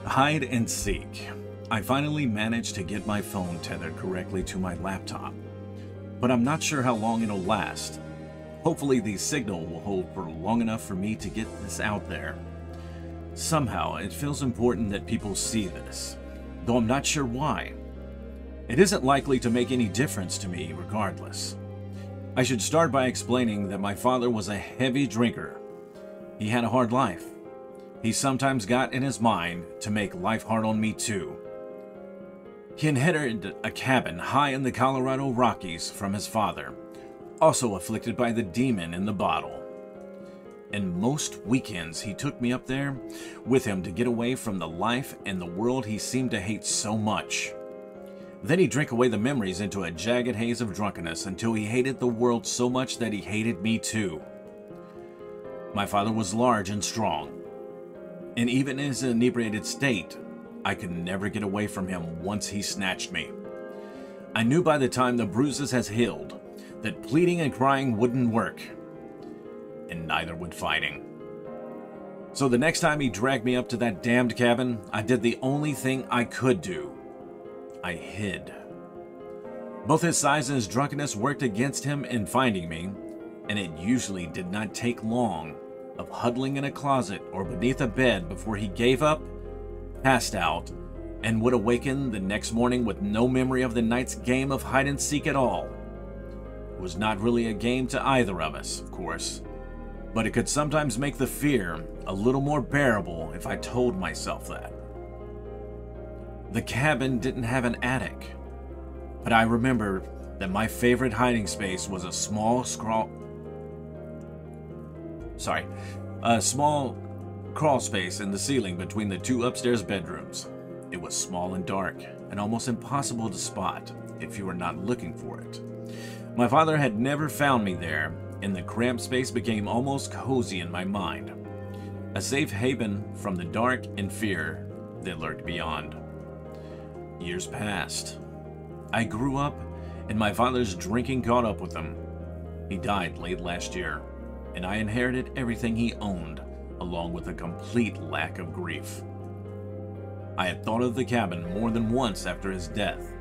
Hide and seek. I finally managed to get my phone tethered correctly to my laptop, but I'm not sure how long it'll last. Hopefully the signal will hold for long enough for me to get this out there. Somehow, it feels important that people see this, though I'm not sure why. It isn't likely to make any difference to me regardless. I should start by explaining that my father was a heavy drinker. He had a hard life. He sometimes got in his mind to make life hard on me too. He inherited a cabin high in the Colorado Rockies from his father, also afflicted by the demon in the bottle. And most weekends he took me up there with him to get away from the life and the world he seemed to hate so much. Then he'd drink away the memories into a jagged haze of drunkenness until he hated the world so much that he hated me too. My father was large and strong, and even in his inebriated state, I could never get away from him once he snatched me. I knew by the time the bruises had healed that pleading and crying wouldn't work, and neither would fighting. So the next time he dragged me up to that damned cabin, I did the only thing I could do. I hid. Both his size and his drunkenness worked against him in finding me, and it usually did not take long of huddling in a closet or beneath a bed before he gave up, passed out, and would awaken the next morning with no memory of the night's game of hide and seek at all. It was not really a game to either of us, of course, but it could sometimes make the fear a little more bearable if I told myself that. The cabin didn't have an attic, but I remember that my favorite hiding space was a small crawl space in the ceiling between the two upstairs bedrooms. It was small and dark, and almost impossible to spot if you were not looking for it. My father had never found me there, and the cramped space became almost cozy in my mind, a safe haven from the dark and fear that lurked beyond. Years passed. I grew up, and my father's drinking caught up with him. He died late last year, and I inherited everything he owned, along with a complete lack of grief. I had thought of the cabin more than once after his death,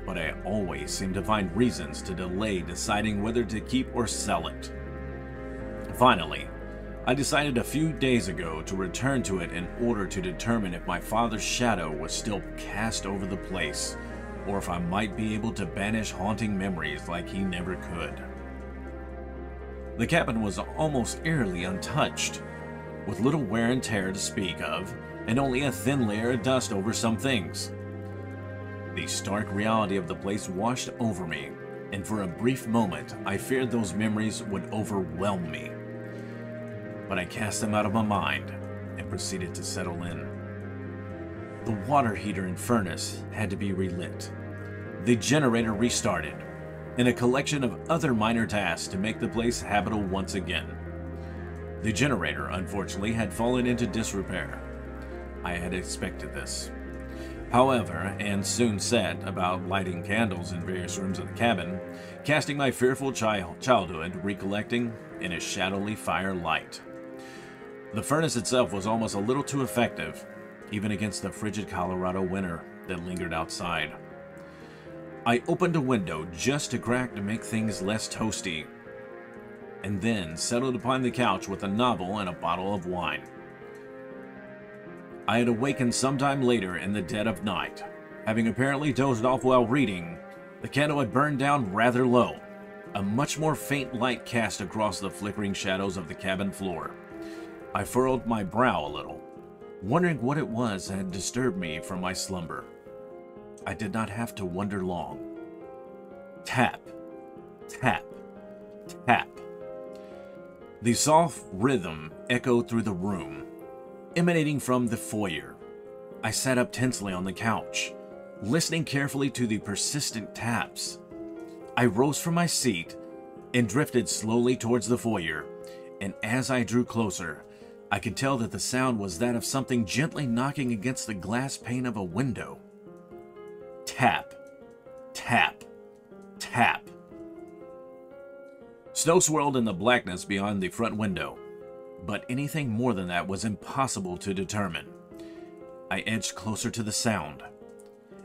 but I always seemed to find reasons to delay deciding whether to keep or sell it. Finally, I decided a few days ago to return to it in order to determine if my father's shadow was still cast over the place, or if I might be able to banish haunting memories like he never could. The cabin was almost eerily untouched, with little wear and tear to speak of, and only a thin layer of dust over some things. The stark reality of the place washed over me, and for a brief moment I feared those memories would overwhelm me. But I cast them out of my mind and proceeded to settle in. The water heater and furnace had to be relit, the generator restarted, and a collection of other minor tasks to make the place habitable once again. The generator, unfortunately, had fallen into disrepair. I had expected this. However, and soon set about lighting candles in various rooms of the cabin, casting my fearful childhood recollecting in a shadowy firelight. The furnace itself was almost a little too effective, even against the frigid Colorado winter that lingered outside. I opened a window just a crack to make things less toasty, and then settled upon the couch with a novel and a bottle of wine. I had awakened sometime later in the dead of night. Having apparently dozed off while reading, the candle had burned down rather low, a much more faint light cast across the flickering shadows of the cabin floor. I furrowed my brow a little, wondering what it was that had disturbed me from my slumber. I did not have to wonder long. Tap, tap, tap. The soft rhythm echoed through the room, emanating from the foyer. I sat up tensely on the couch, listening carefully to the persistent taps. I rose from my seat and drifted slowly towards the foyer, and as I drew closer, I could tell that the sound was that of something gently knocking against the glass pane of a window. Tap, tap, tap. Snow swirled in the blackness beyond the front window, but anything more than that was impossible to determine. I edged closer to the sound,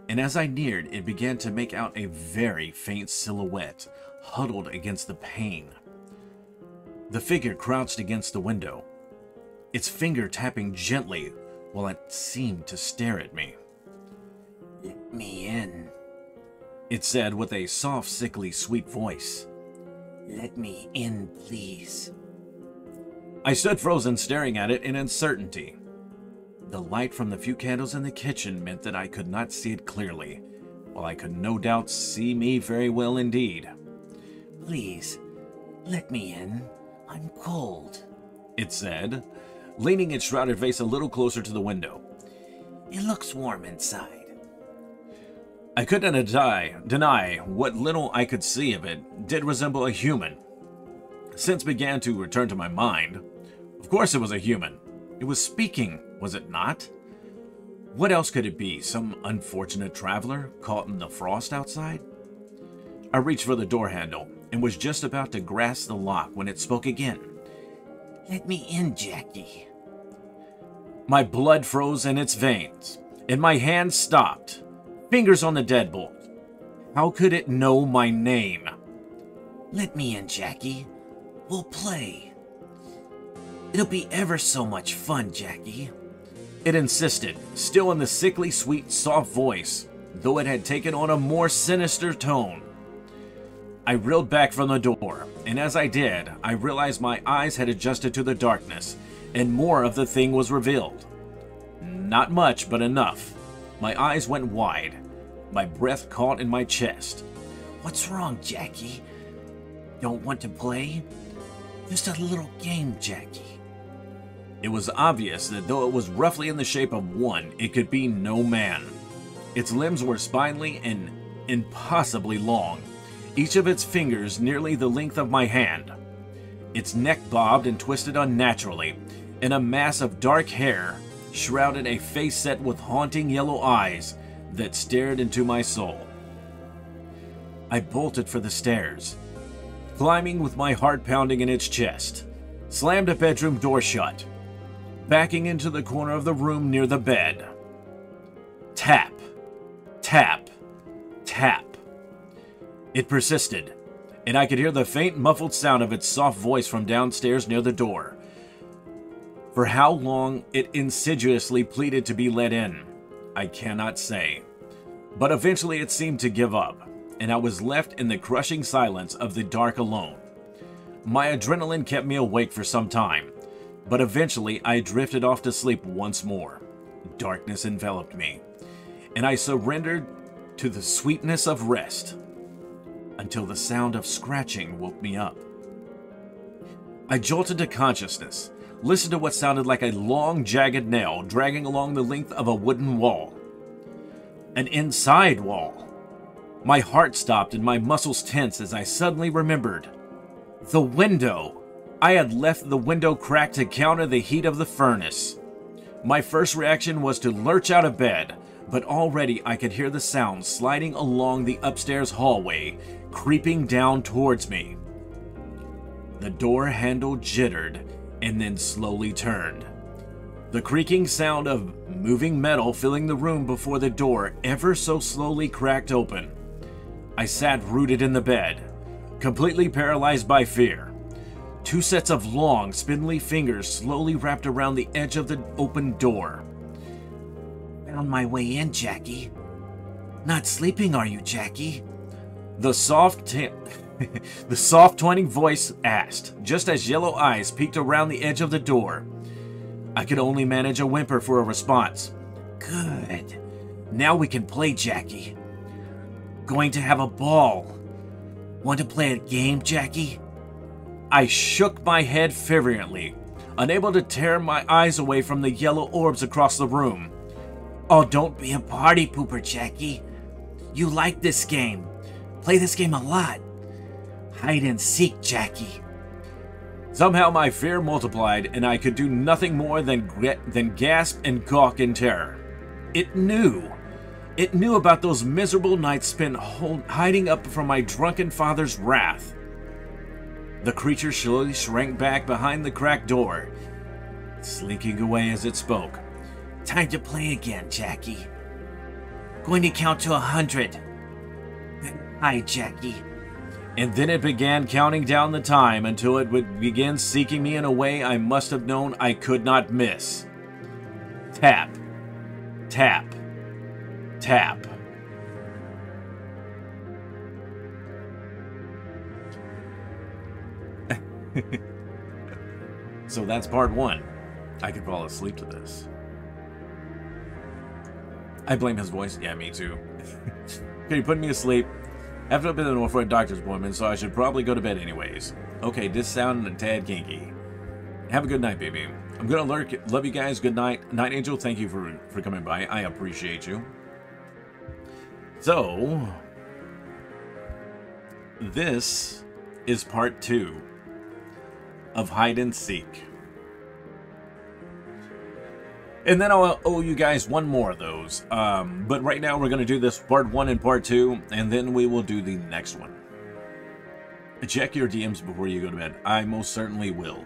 and as I neared, it began to make out a very faint silhouette huddled against the pane. The figure crouched against the window, its finger tapping gently while it seemed to stare at me. "Let me in," it said with a soft, sickly, sweet voice. "Let me in, please." I stood frozen, staring at it in uncertainty. The light from the few candles in the kitchen meant that I could not see it clearly, while I could no doubt see me very well indeed. "Please, let me in. I'm cold," it said, leaning its shrouded face a little closer to the window. "It looks warm inside." I couldn't deny what little I could see of it did resemble a human. Sense began to return to my mind. Of course it was a human. It was speaking, was it not? What else could it be? Some unfortunate traveler caught in the frost outside? I reached for the door handle and was just about to grasp the lock when it spoke again. "Let me in, Jackie." My blood froze in its veins, and my hand stopped. Fingers on the deadbolt. How could it know my name? "Let me in, Jackie. We'll play. It'll be ever so much fun, Jackie," it insisted, still in the sickly sweet, soft voice, though it had taken on a more sinister tone. I reeled back from the door, and as I did, I realized my eyes had adjusted to the darkness, and more of the thing was revealed. Not much, but enough. My eyes went wide. My breath caught in my chest. "What's wrong, Jackie? Don't want to play? Just a little game, Jackie." It was obvious that though it was roughly in the shape of one, it could be no man. Its limbs were spindly and impossibly long, each of its fingers nearly the length of my hand. Its neck bobbed and twisted unnaturally, and a mass of dark hair shrouded a face set with haunting yellow eyes that stared into my soul. I bolted for the stairs, climbing with my heart pounding in its chest, slammed a bedroom door shut, backing into the corner of the room near the bed. Tap, tap, tap. It persisted, and I could hear the faint muffled sound of its soft voice from downstairs near the door. For how long it insidiously pleaded to be let in, I cannot say. But eventually it seemed to give up, and I was left in the crushing silence of the dark alone. My adrenaline kept me awake for some time, but eventually I drifted off to sleep once more. Darkness enveloped me, and I surrendered to the sweetness of rest until the sound of scratching woke me up. I jolted to consciousness, listened to what sounded like a long, jagged nail dragging along the length of a wooden wall. An inside wall. My heart stopped and my muscles tensed as I suddenly remembered. The window. I had left the window cracked to counter the heat of the furnace. My first reaction was to lurch out of bed, but already I could hear the sound sliding along the upstairs hallway, creeping down towards me. The door handle jittered and then slowly turned. The creaking sound of moving metal filling the room before the door ever so slowly cracked open. I sat rooted in the bed, completely paralyzed by fear. Two sets of long, spindly fingers slowly wrapped around the edge of the open door. "Found my way in, Jackie. Not sleeping, are you, Jackie?" The soft twining voice asked, just as yellow eyes peeked around the edge of the door. I could only manage a whimper for a response. "Good. Now we can play, Jackie. Going to have a ball. Want to play a game, Jackie?" I shook my head fervently, unable to tear my eyes away from the yellow orbs across the room. "Oh, don't be a party pooper, Jackie. You like this game. Play this game a lot. Hide and seek, Jackie." Somehow my fear multiplied, and I could do nothing more than gasp and gawk in terror. It knew. It knew about those miserable nights spent hiding up from my drunken father's wrath. The creature slowly shrank back behind the cracked door, slinking away as it spoke. Time to play again, Jackie. Going to count to 100. Hi, Jackie. And then it began counting down the time until it would begin seeking me in a way I must have known I could not miss. Tap. Tap. Tap. So that's part one. I could fall asleep to this. I blame his voice. Yeah, me too. Okay, you put me asleep. I have to be for a doctor's appointment, so I should probably go to bed anyways. Okay, this sounded a tad kinky. Have a good night, baby. I'm gonna love you guys. Good night. Night Angel, thank you for coming by. I appreciate you. So, this is part 2 of Hide and Seek. And then I'll owe you guys one more of those. But right now we're going to do this part 1 and part 2, and then we will do the next one. Check your DMs before you go to bed. I most certainly will.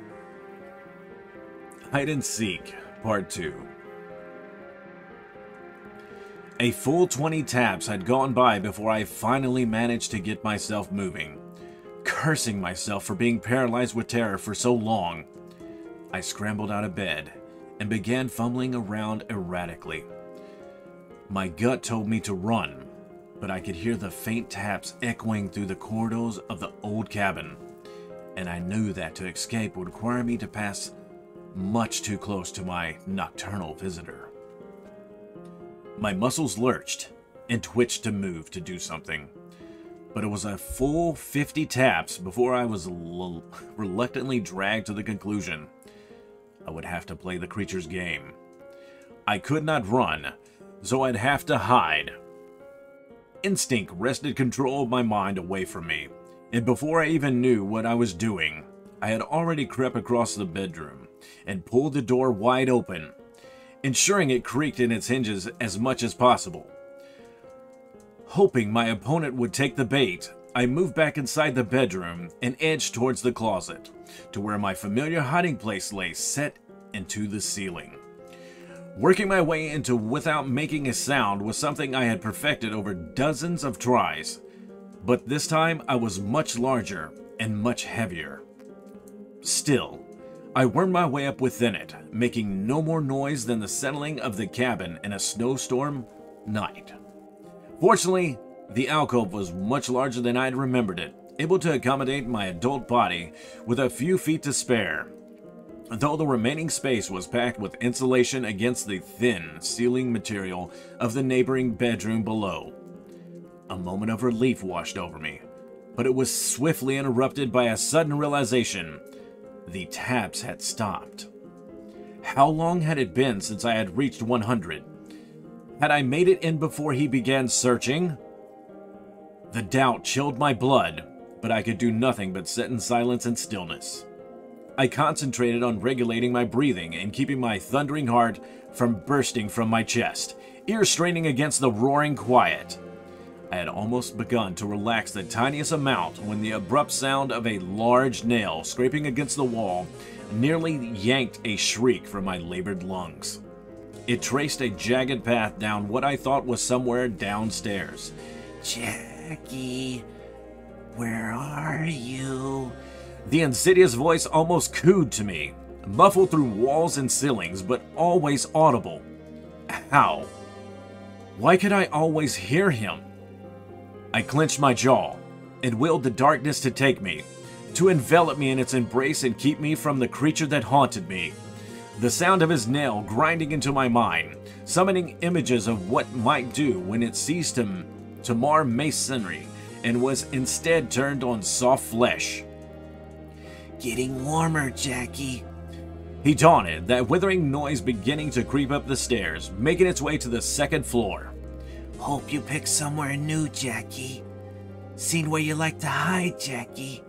Hide and Seek, part 2. A full 20 taps had gone by before I finally managed to get myself moving. Cursing myself for being paralyzed with terror for so long, I scrambled out of bed and began fumbling around erratically. My gut told me to run, but I could hear the faint taps echoing through the corridors of the old cabin, and I knew that to escape would require me to pass much too close to my nocturnal visitor. My muscles lurched and twitched to move to do something, but it was a full 50 taps before I was reluctantly dragged to the conclusion I would have to play the creature's game. I could not run, so I'd have to hide. Instinct wrested control of my mind away from me, and before I even knew what I was doing, I had already crept across the bedroom and pulled the door wide open, ensuring it creaked in its hinges as much as possible. Hoping my opponent would take the bait, I moved back inside the bedroom and edged towards the closet, to where my familiar hiding place lay set into the ceiling. Working my way into without making a sound was something I had perfected over dozens of tries, but this time I was much larger and much heavier. Still, I wormed my way up within it, making no more noise than the settling of the cabin in a snowstorm night. Fortunately, the alcove was much larger than I had remembered it, able to accommodate my adult body with a few feet to spare, though the remaining space was packed with insulation against the thin ceiling material of the neighboring bedroom below. A moment of relief washed over me, but it was swiftly interrupted by a sudden realization. The taps had stopped. How long had it been since I had reached 100? Had I made it in before he began searching? The doubt chilled my blood, but I could do nothing but sit in silence and stillness. I concentrated on regulating my breathing and keeping my thundering heart from bursting from my chest, ears straining against the roaring quiet. I had almost begun to relax the tiniest amount when the abrupt sound of a large nail scraping against the wall nearly yanked a shriek from my labored lungs. It traced a jagged path down what I thought was somewhere downstairs. Jackie, where are you? The insidious voice almost cooed to me, muffled through walls and ceilings, but always audible. How? Why could I always hear him? I clenched my jaw and willed the darkness to take me, to envelop me in its embrace and keep me from the creature that haunted me. The sound of his nail grinding into my mind, summoning images of what might do when it ceased to mar masonry and was instead turned on soft flesh. Getting warmer, Jackie. He taunted, that withering noise beginning to creep up the stairs, making its way to the second floor. Hope you picked somewhere new, Jackie. Seen where you like to hide, Jackie.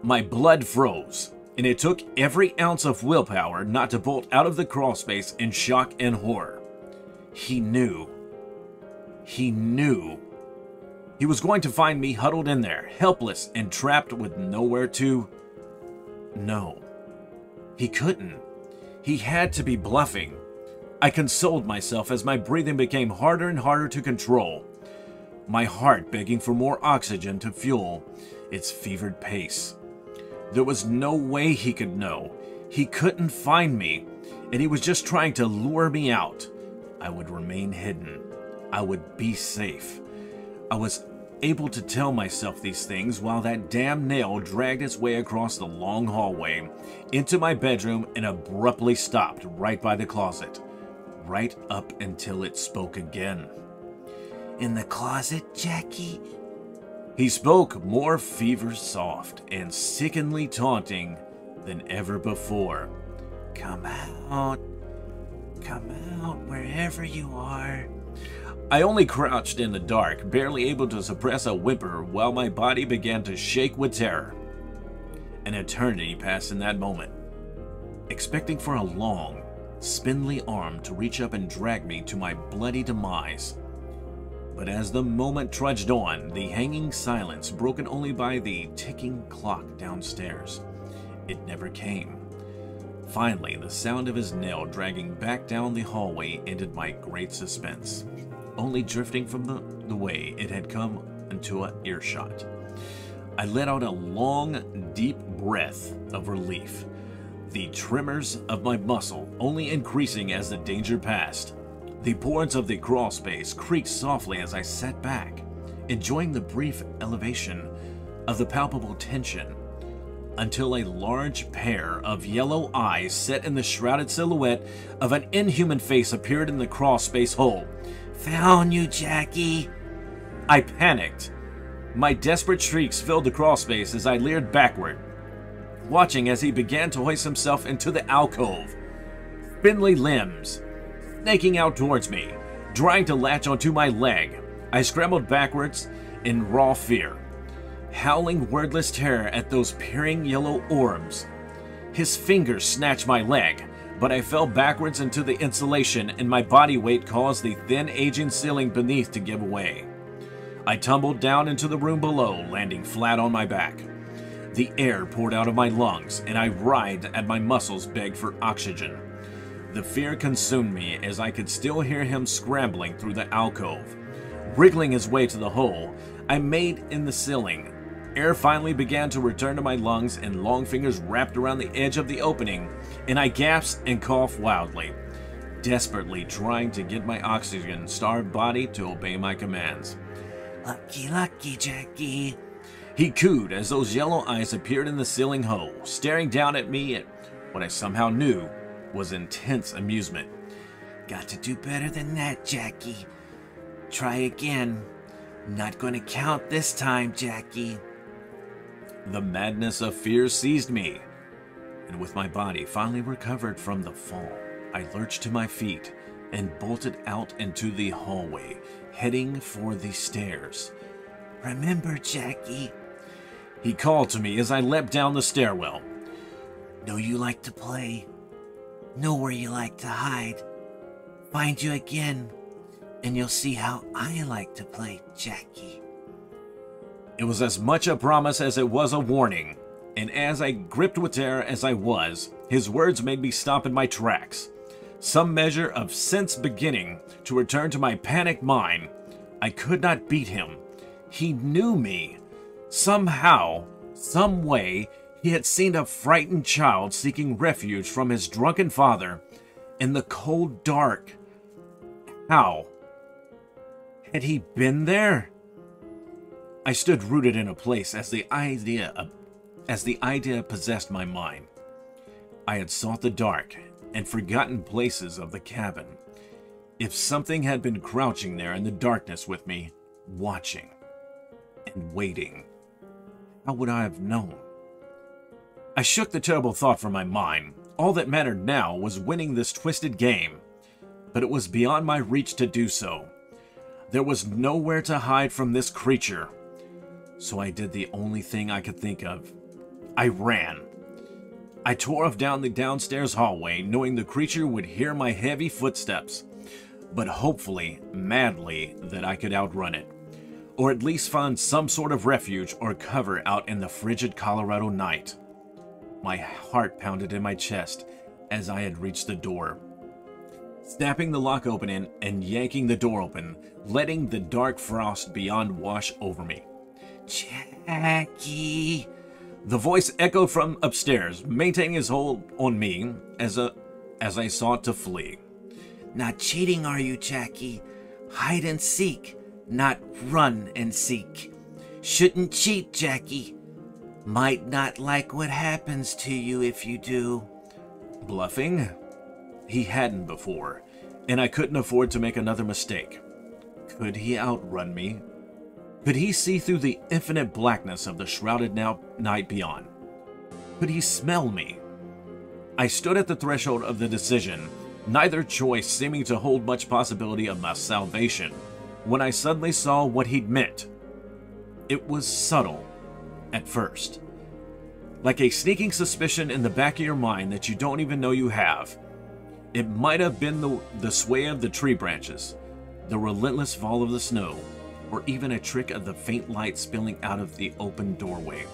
My blood froze, and it took every ounce of willpower not to bolt out of the crawlspace in shock and horror. He knew. He knew. He was going to find me huddled in there, helpless and trapped with nowhere to... No. He couldn't. He had to be bluffing. I consoled myself as my breathing became harder and harder to control, my heart begging for more oxygen to fuel its fevered pace. There was no way he could know. He couldn't find me, and he was just trying to lure me out. I would remain hidden. I would be safe. I was able to tell myself these things while that damn nail dragged its way across the long hallway into my bedroom and abruptly stopped right by the closet, right up until it spoke again. In the closet, Jackie? He spoke more fever-soft and sickeningly taunting than ever before. Come out. Come out wherever you are. I only crouched in the dark, barely able to suppress a whimper while my body began to shake with terror. An eternity passed in that moment, expecting for a long, spindly arm to reach up and drag me to my bloody demise. But as the moment trudged on, the hanging silence broken only by the ticking clock downstairs. It never came. Finally, the sound of his nail dragging back down the hallway ended my great suspense, only drifting from the way it had come into an earshot. I let out a long, deep breath of relief, the tremors of my muscle only increasing as the danger passed. The boards of the crawl space creaked softly as I sat back, enjoying the brief elevation of the palpable tension, until a large pair of yellow eyes set in the shrouded silhouette of an inhuman face appeared in the crawl space hole. Found you, Jackie. I panicked. My desperate shrieks filled the crawl space as I leered backward, watching as he began to hoist himself into the alcove, spindly limbs snaking out towards me, trying to latch onto my leg. I scrambled backwards in raw fear, howling wordless terror at those peering yellow orbs. His fingers snatched my leg, but I fell backwards into the insulation and my body weight caused the thin aging ceiling beneath to give way. I tumbled down into the room below, landing flat on my back. The air poured out of my lungs and I writhed as my muscles begged for oxygen. The fear consumed me as I could still hear him scrambling through the alcove, wriggling his way to the hole I made in the ceiling. Air finally began to return to my lungs and long fingers wrapped around the edge of the opening, and I gasped and coughed wildly, desperately trying to get my oxygen-starved body to obey my commands. Lucky, lucky, Jackie. He cooed as those yellow eyes appeared in the ceiling hole, staring down at me at what I somehow knew was intense amusement. Got to do better than that, Jackie. Try again. Not gonna count this time, Jackie. The madness of fear seized me, and with my body finally recovered from the fall, I lurched to my feet and bolted out into the hallway, heading for the stairs. Remember, Jackie. He called to me as I leapt down the stairwell. Know you like to play. Know where you like to hide. Find you again, and you'll see how I like to play, Jackie. It was as much a promise as it was a warning, and as I gripped with terror as I was, his words made me stop in my tracks. Some measure of sense beginning to return to my panicked mind. I could not beat him. He knew me. Somehow, some way, he had seen a frightened child seeking refuge from his drunken father in the cold dark. How? Had he been there? I stood rooted in a place as the idea possessed my mind. I had sought the dark and forgotten places of the cabin. If something had been crouching there in the darkness with me, watching and waiting, how would I have known? I shook the terrible thought from my mind. All that mattered now was winning this twisted game, but it was beyond my reach to do so. There was nowhere to hide from this creature, so I did the only thing I could think of. I ran. I tore off down the downstairs hallway, knowing the creature would hear my heavy footsteps, but hopefully, madly, that I could outrun it, or at least find some sort of refuge or cover out in the frigid Colorado night. My heart pounded in my chest as I had reached the door. snapping the lock open and yanking the door open, letting the dark frost beyond wash over me. Jackie. The voice echoed from upstairs, maintaining his hold on me as I sought to flee. Not cheating, are you, Jackie? Hide and seek, not run and seek. Shouldn't cheat, Jackie. Might not like what happens to you if you do. Bluffing? He hadn't before, and I couldn't afford to make another mistake. Could he outrun me? Could he see through the infinite blackness of the shrouded night beyond? Could he smell me? I stood at the threshold of the decision, neither choice seeming to hold much possibility of my salvation, when I suddenly saw what he'd meant. It was subtle, at first. Like a sneaking suspicion in the back of your mind that you don't even know you have. It might have been the sway of the tree branches, the relentless fall of the snow, or even a trick of the faint light spilling out of the open doorway.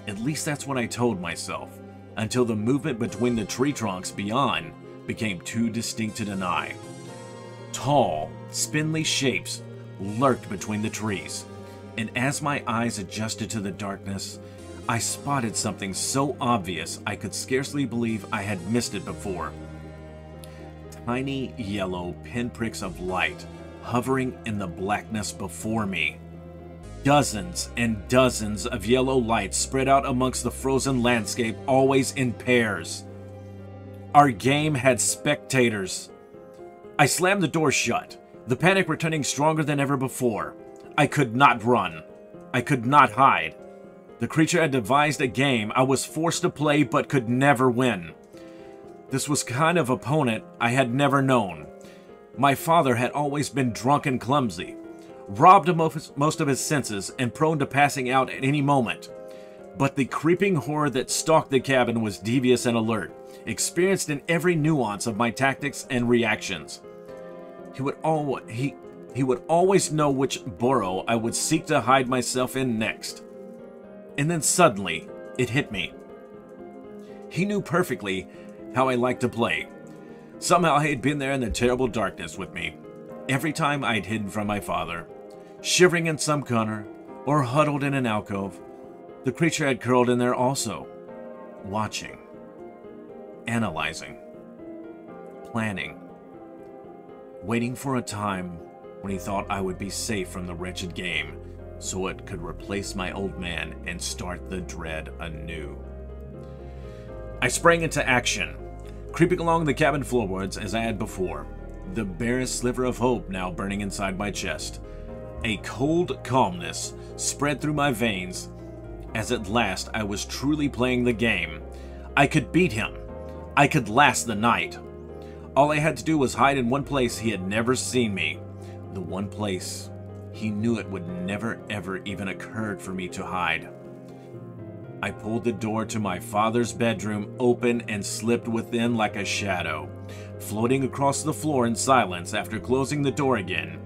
At least that's what I told myself, until the movement between the tree trunks beyond became too distinct to deny. Tall, spindly shapes lurked between the trees, and as my eyes adjusted to the darkness, I spotted something so obvious I could scarcely believe I had missed it before. Tiny yellow pinpricks of light hovering in the blackness before me. Dozens and dozens of yellow lights spread out amongst the frozen landscape, always in pairs. Our game had spectators. I slammed the door shut, the panic returning stronger than ever before. I could not run. I could not hide. The creature had devised a game I was forced to play but could never win. This was kind of opponent I had never known. My father had always been drunk and clumsy, robbed of most of his senses and prone to passing out at any moment. But the creeping horror that stalked the cabin was devious and alert, experienced in every nuance of my tactics and reactions. He would always know which burrow I would seek to hide myself in next. And then suddenly, it hit me. He knew perfectly how I liked to play. Somehow he had been there in the terrible darkness with me, every time I'd hidden from my father. Shivering in some corner, or huddled in an alcove, the creature had curled in there also, watching, analyzing, planning, waiting for a time when he thought I would be safe from the wretched game, so it could replace my old man and start the dread anew. I sprang into action, creeping along the cabin floorboards as I had before, the barest sliver of hope now burning inside my chest. A cold calmness spread through my veins as at last I was truly playing the game. I could beat him. I could last the night. All I had to do was hide in one place he had never seen me, the one place he knew it would never ever even occurred for me to hide. I pulled the door to my father's bedroom open and slipped within like a shadow, floating across the floor in silence after closing the door again.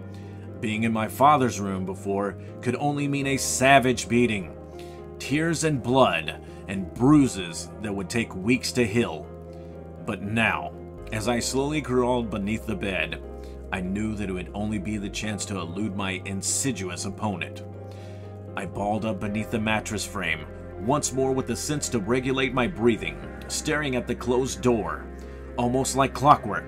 Being in my father's room before could only mean a savage beating, tears and blood, and bruises that would take weeks to heal. But now, as I slowly crawled beneath the bed, I knew that it would only be the chance to elude my insidious opponent. I balled up beneath the mattress frame, once more with the sense to regulate my breathing, staring at the closed door, almost like clockwork.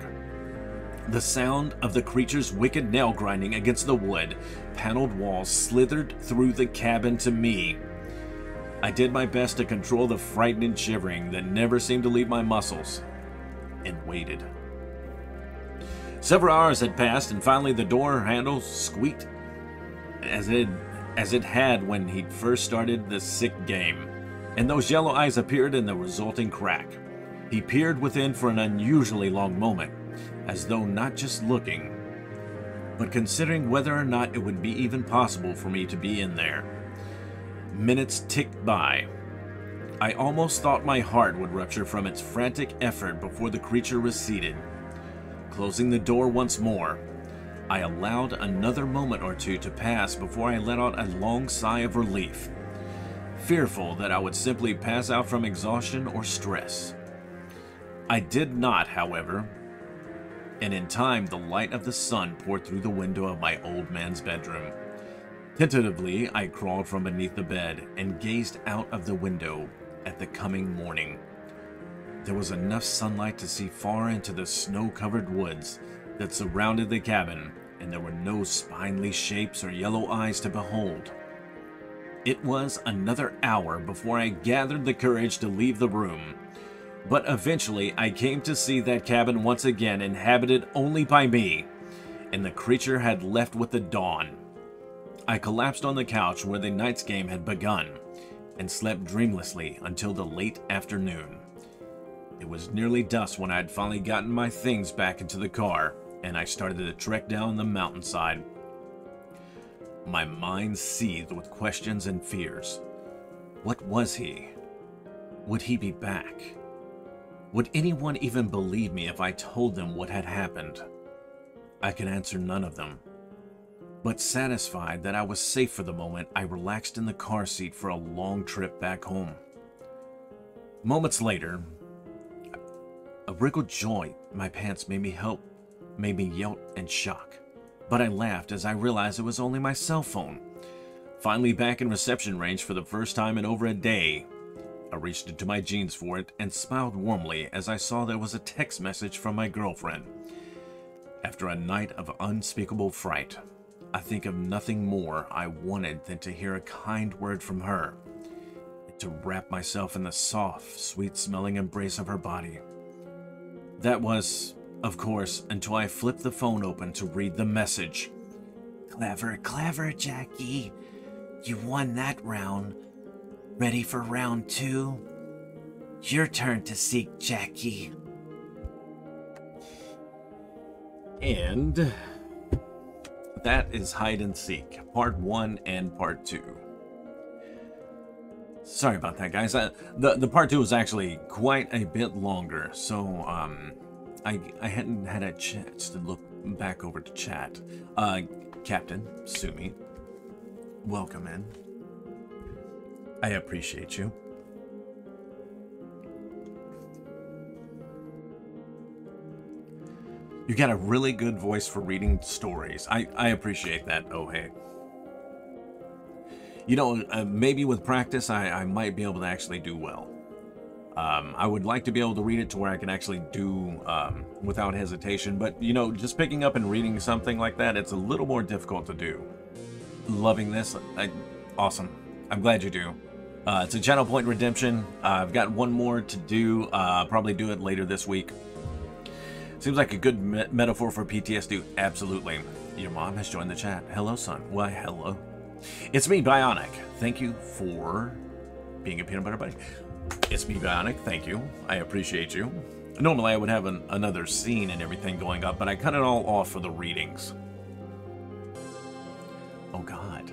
The sound of the creature's wicked nail grinding against the wood, paneled walls slithered through the cabin to me. I did my best to control the frightening shivering that never seemed to leave my muscles, and waited. Several hours had passed, and finally the door handle squeaked as it had when he'd first started the sick game, and those yellow eyes appeared in the resulting crack. He peered within for an unusually long moment, as though not just looking, but considering whether or not it would be even possible for me to be in there. Minutes ticked by. I almost thought my heart would rupture from its frantic effort before the creature receded. Closing the door once more, I allowed another moment or two to pass before I let out a long sigh of relief, fearful that I would simply pass out from exhaustion or stress. I did not, however. and in time the light of the sun poured through the window of my old man's bedroom. Tentatively, I crawled from beneath the bed and gazed out of the window at the coming morning. There was enough sunlight to see far into the snow-covered woods that surrounded the cabin, and there were no spindly shapes or yellow eyes to behold. It was another hour before I gathered the courage to leave the room, but eventually I came to see that cabin once again inhabited only by me, and the creature had left with the dawn. I collapsed on the couch where the night's game had begun, and slept dreamlessly until the late afternoon. It was nearly dusk when I had finally gotten my things back into the car, and I started to trek down the mountainside. My mind seethed with questions and fears. What was he? Would he be back? Would anyone even believe me if I told them what had happened? I could answer none of them. But satisfied that I was safe for the moment, I relaxed in the car seat for a long trip back home. Moments later, a wriggled joy in my pants made me yelp in shock. But I laughed as I realized it was only my cell phone. Finally back in reception range for the first time in over a day, I reached into my jeans for it and smiled warmly as I saw there was a text message from my girlfriend. After a night of unspeakable fright, I think of nothing more I wanted than to hear a kind word from her, and to wrap myself in the soft, sweet-smelling embrace of her body. That was, of course, until I flipped the phone open to read the message. Clever, clever, Jackie. You won that round. Ready for round 2? Your turn to seek, Jackie. And that is Hide and Seek, Part 1 and Part 2. Sorry about that, guys. The Part 2 was actually quite a bit longer, so I hadn't had a chance to look back over to chat. Captain Sumi, welcome in. I appreciate you. You got a really good voice for reading stories. I appreciate that, oh hey. You know, maybe with practice, I might be able to actually do well. I would like to be able to read it to where I can actually do without hesitation, but you know, just picking up and reading something like that, it's a little more difficult to do. Loving this, awesome. I'm glad you do. It's a Channel Point redemption. I've got one more to do. Probably do it later this week. Seems like a good metaphor for PTSD. Absolutely. Your mom has joined the chat. Hello, son. Why, hello. It's me, Bionic. Thank you for being a peanut butter buddy. It's me, Bionic. Thank you. I appreciate you. Normally, I would have another scene and everything going up, but I cut it all off for the readings. Oh, God.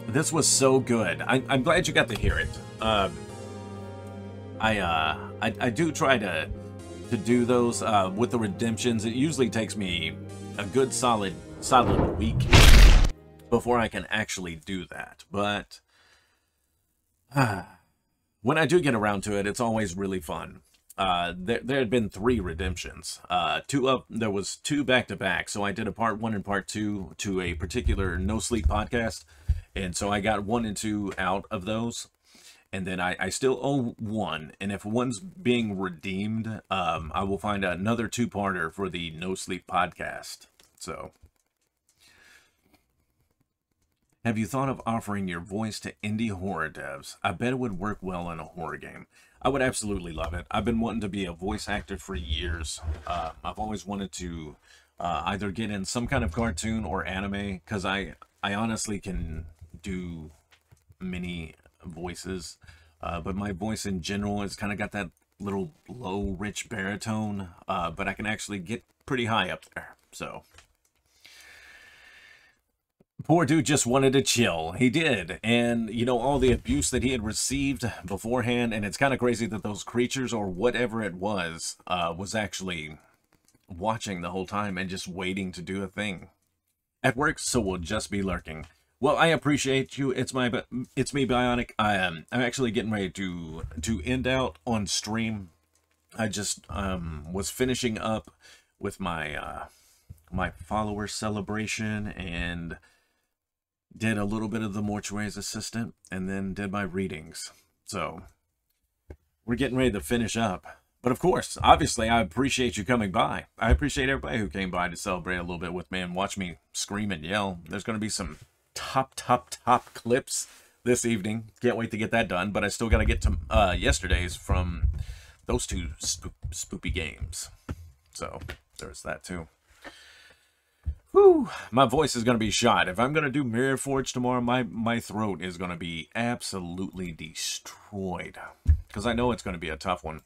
This was so good. I'm glad you got to hear it. I do try to do those with the redemptions. It usually takes me a good solid week before I can actually do that. But when I do get around to it, it's always really fun. There had been 3 redemptions. There was 2 back-to-back. So I did a part 1 and part 2 to a particular NoSleep podcast. And so I got 1 and 2 out of those. And then I still owe 1, and if one's being redeemed, I will find another 2-parter for the NoSleep podcast. So, have you thought of offering your voice to indie horror devs? I bet it would work well in a horror game. I would absolutely love it. I've been wanting to be a voice actor for years. I've always wanted to either get in some kind of cartoon or anime, because I honestly can do many voices, but my voice in general has kind of got that little low, rich baritone, but I can actually get pretty high up there, so. Poor dude just wanted to chill. He did, and you know, all the abuse that he had received beforehand, and it's kind of crazy that those creatures, or whatever it was actually watching the whole time and just waiting to do a thing. At work, so we'll just be lurking. Well, I appreciate you. It's me, Bionic. I'm actually getting ready to end out on stream. I just was finishing up with my my follower celebration and did a little bit of the mortuary's assistant and then did my readings. So we're getting ready to finish up. But of course, obviously, I appreciate you coming by. I appreciate everybody who came by to celebrate a little bit with me and watch me scream and yell. There's going to be some top clips this evening. Can't wait to get that done. But I still got to get to yesterday's from those two spoopy games. So there's that too. Whew, my voice is going to be shot. If I'm going to do Mirror Forge tomorrow, my throat is going to be absolutely destroyed. Because I know it's going to be a tough one.